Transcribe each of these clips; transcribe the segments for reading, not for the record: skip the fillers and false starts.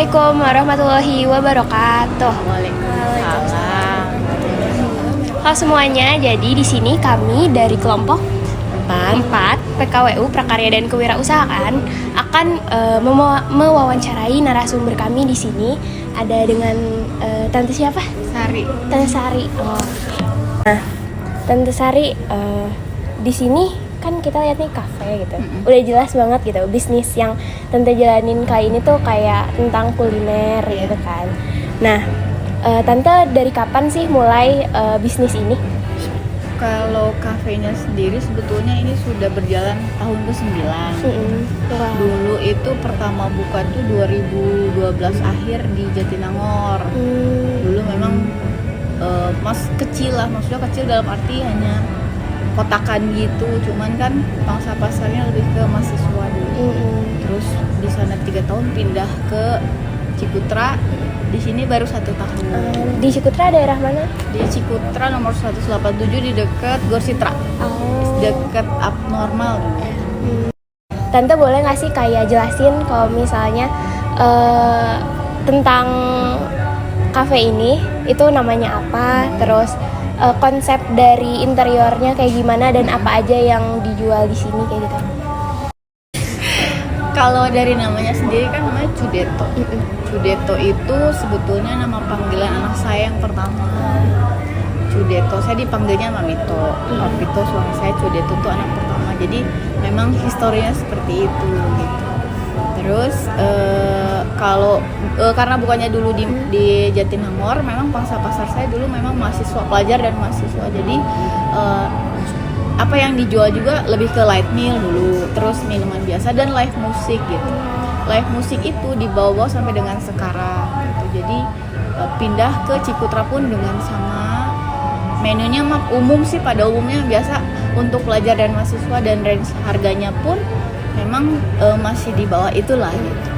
Assalamualaikum warahmatullahi wabarakatuh. Waalaikumsalam. Halo semuanya, jadi di sini kami dari kelompok 4 PKWU Prakarya dan Kewirausahaan akan mewawancarai narasumber kami di sini. Ada dengan Tante siapa? Sari. Tante Sari. Oh. Nah, Tante Sari di sini kan kita lihat nih kafe gitu. Udah jelas banget gitu bisnis yang Tante jalanin kali ini tuh kayak tentang kuliner gitu kan. Nah, Tante dari kapan sih mulai bisnis ini? Kalau kafenya sendiri sebetulnya ini sudah berjalan tahun ke-9. Wow. Dulu itu pertama buka tuh 2012 akhir di Jatinangor. Dulu memang kecil lah, maksudnya kecil dalam arti hanya kotakan gitu, cuman kan pangsa pasarnya lebih ke mahasiswa dulu. Terus di sana 3 tahun pindah ke Cikutra. Di sini baru 1 tahun. Di Cikutra daerah mana? Di Cikutra nomor 187 di dekat Gorsitra. Oh. Dekat Abnormal. Tante boleh nggak sih kayak jelasin kalau misalnya tentang kafe ini itu namanya apa, terus konsep dari interiornya kayak gimana dan apa aja yang dijual di sini kayak gitu. Kalau dari namanya sendiri kan namanya Cudeto. Cudeto itu sebetulnya nama panggilan anak saya yang pertama. Cudeto, saya dipanggilnya Mamito. Mamito suami saya, Cudeto tuh anak pertama. Jadi memang historinya seperti itu gitu. Terus kalau karena bukannya dulu di Jatinangor, memang pangsa pasar saya dulu memang mahasiswa, pelajar dan mahasiswa. Jadi apa yang dijual juga lebih ke light meal dulu, terus minuman biasa dan live musik gitu. Live musik itu dibawa sampai dengan sekarang gitu. Jadi pindah ke Cikutra pun dengan sama menunya umum sih, pada umumnya biasa untuk pelajar dan mahasiswa, dan range harganya pun memang masih di bawah itulah gitu.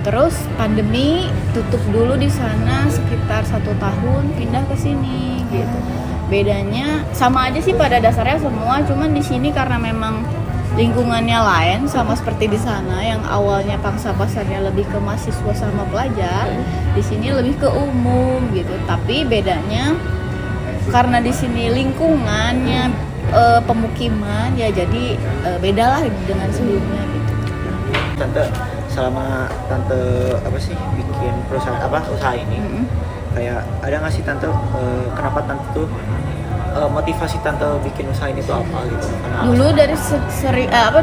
Terus pandemi tutup dulu di sana sekitar 1 tahun, pindah ke sini gitu. Bedanya sama aja sih pada dasarnya semua, cuman di sini karena memang lingkungannya lain sama seperti di sana yang awalnya pangsa pasarnya lebih ke mahasiswa sama pelajar, di sini lebih ke umum gitu. Tapi bedanya karena di sini lingkungannya pemukiman ya, jadi beda lah dengan sebelumnya gitu. Tante, selama Tante bikin perusahaan usaha ini, kayak ada nggak sih Tante kenapa Tante tuh motivasi Tante bikin usaha ini tuh apa gitu? Dulu dari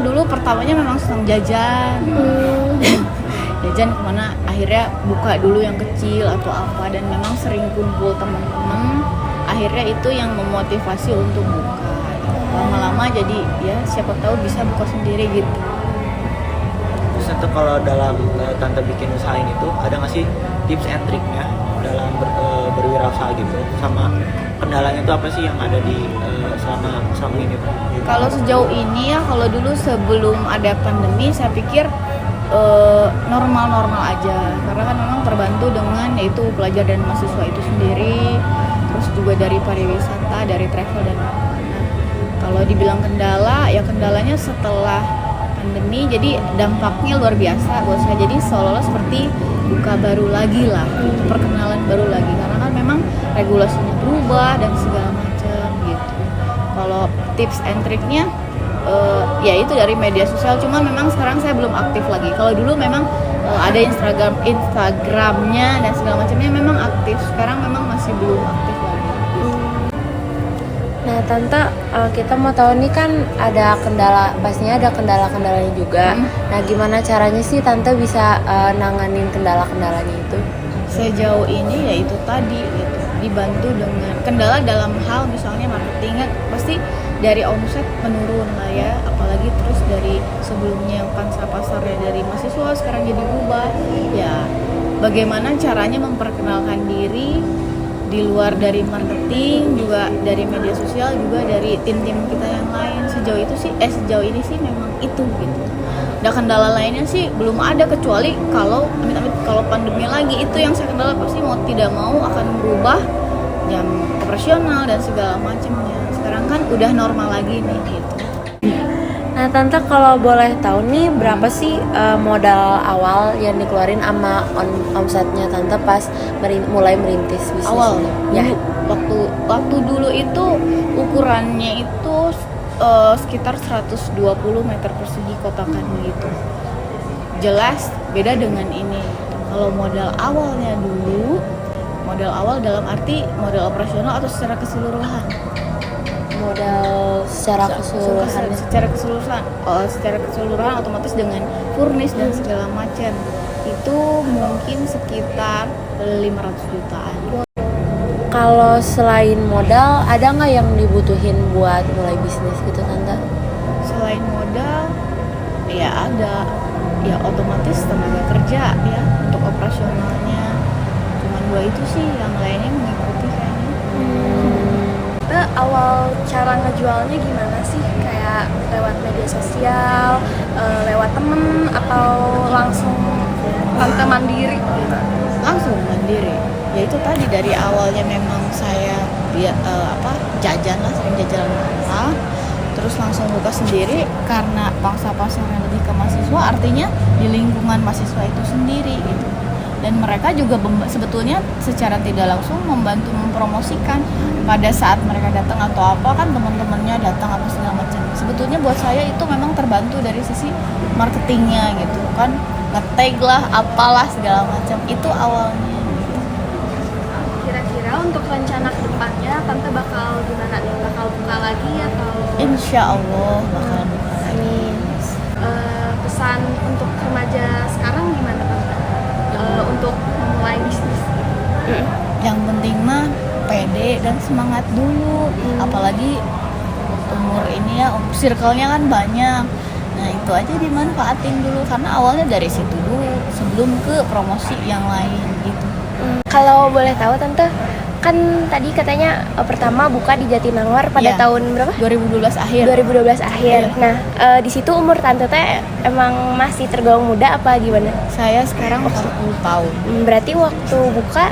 dulu pertamanya memang senang jajan. Jajan kemana, akhirnya buka dulu yang kecil atau apa, dan memang sering kumpul teman-teman, akhirnya itu yang memotivasi untuk buka. Lama-lama jadi ya siapa tahu bisa buka sendiri gitu. Terus Tante, kalau dalam Tante bikin usaha ini tuh ada nggak sih tips and triknya dalam berwirausaha gitu, sama kendalanya tuh apa sih yang ada di selama ini? Kalau sejauh ini ya, kalau dulu sebelum ada pandemi saya pikir normal-normal aja, karena kan memang terbantu dengan yaitu pelajar dan mahasiswa itu sendiri, terus juga dari pariwisata, dari travel dan apa. Nah, kalau dibilang kendala, ya kendalanya setelah pandemi, jadi dampaknya luar biasa buat saya. Jadi seolah-olah seperti buka baru lagi lah, perkenalan baru lagi, karena kan memang regulasinya berubah dan segala macam gitu. Kalau tips and triknya ya itu dari media sosial, cuma memang sekarang saya belum aktif lagi. Kalau dulu memang ada Instagramnya dan segala macamnya memang aktif, sekarang memang masih belum aktif lagi. Nah, Tante, kita mau tahu nih kan ada kendala, pastinya ada kendala-kendalanya juga. Nah, gimana caranya sih Tante bisa nanganin kendala-kendalanya itu? Sejauh ini ya itu tadi gitu, dibantu dengan kendala dalam hal misalnya marketing, kan pasti dari omset menurun lah ya, apalagi terus dari sebelumnya yang pangsa pasarnya dari mahasiswa sekarang jadi berubah. Ya bagaimana caranya memperkenalkan diri di luar dari marketing, juga dari media sosial, juga dari tim-tim kita yang lain. Sejauh ini sih memang itu gitu. Ada kendala lainnya sih belum ada, kecuali kalau amit-amit kalau pandemi lagi, itu yang saya kendala, pasti mau tidak mau akan berubah jam operasional dan segala macamnya. Sekarang kan udah normal lagi nih gitu. Nah tante, kalau boleh tahu nih berapa sih modal awal yang dikeluarin sama omsetnya tante pas mulai merintis bisnis Awal ini? ya. Ya. Waktu dulu itu ukurannya itu sekitar 120 meter persegi kotakan gitu. Jelas beda dengan ini. Kalau modal awalnya dulu, modal awal dalam arti modal operasional atau secara keseluruhan? Modal secara keseluruhan. Secara keseluruhan otomatis dengan furnis dan segala macam itu mungkin sekitar 500 jutaan. Kalau selain modal, ada nggak yang dibutuhin buat mulai bisnis gitu tante? Selain modal, ya ada, ya otomatis tenaga kerja ya untuk operasionalnya. Cuman dua itu sih, yang lainnya mengikuti kayaknya. Awal cara ngejualnya gimana sih? Kayak lewat media sosial, lewat temen, atau langsung tante mandiri? Langsung mandiri. Ya itu tadi dari awalnya memang saya jajan lah, sering jajan apa, terus langsung buka sendiri karena pangsa pasarnya lebih ke mahasiswa, artinya di lingkungan mahasiswa itu sendiri gitu. Dan mereka juga sebetulnya secara tidak langsung membantu mempromosikan pada saat mereka datang atau apa, kan teman-temannya datang apa segala macam. Sebetulnya buat saya itu memang terbantu dari sisi marketingnya gitu kan, nge-tag lah apalah segala macam, itu awalnya. Kira-kira untuk rencana kedepannya tante bakal gimana nih? Bakal buka lagi atau? Insya Allah bakal buka lagi. Pesan untuk remaja sekarang gimana tante? Untuk memulai bisnis. Yang penting mah pede dan semangat dulu, apalagi umur ini ya, circle-nya kan banyak. Nah itu aja dimanfaatin dulu, karena awalnya dari situ dulu sebelum ke promosi yang lain gitu. Kalau boleh tahu tante, kan tadi katanya pertama buka di Jatinangor pada Iya. tahun berapa? 2012 akhir. 2012 akhir. Iya. Nah, di situ umur tante teh emang masih tergolong muda apa gimana? Saya sekarang 40 tahun. Berarti waktu buka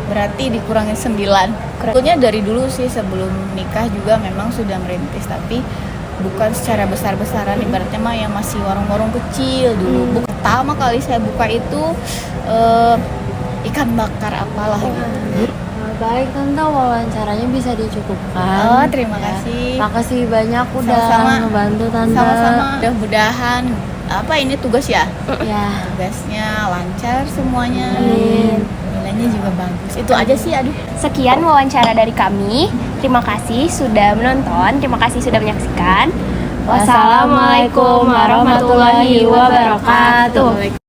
Berarti dikurangin 9. Sebetulnya dari dulu sih sebelum nikah juga memang sudah merintis, tapi bukan secara besar-besaran, ibaratnya mah yang masih warung-warung kecil dulu. Pertama kali saya buka itu ikan bakar apalah gitu. Baik tante, wawancaranya bisa dicukupkan. Oh, terima kasih. Makasih banyak udah Sama-sama. ngebantu tante. Sama-sama. Mudah-mudahan ini tugas ya? Ya. Tugasnya lancar semuanya. Amin. Nilainya juga bagus. Itu aja sih, aduh. sekian wawancara dari kami. Terima kasih sudah menonton, terima kasih sudah menyaksikan. Wassalamualaikum warahmatullahi wabarakatuh.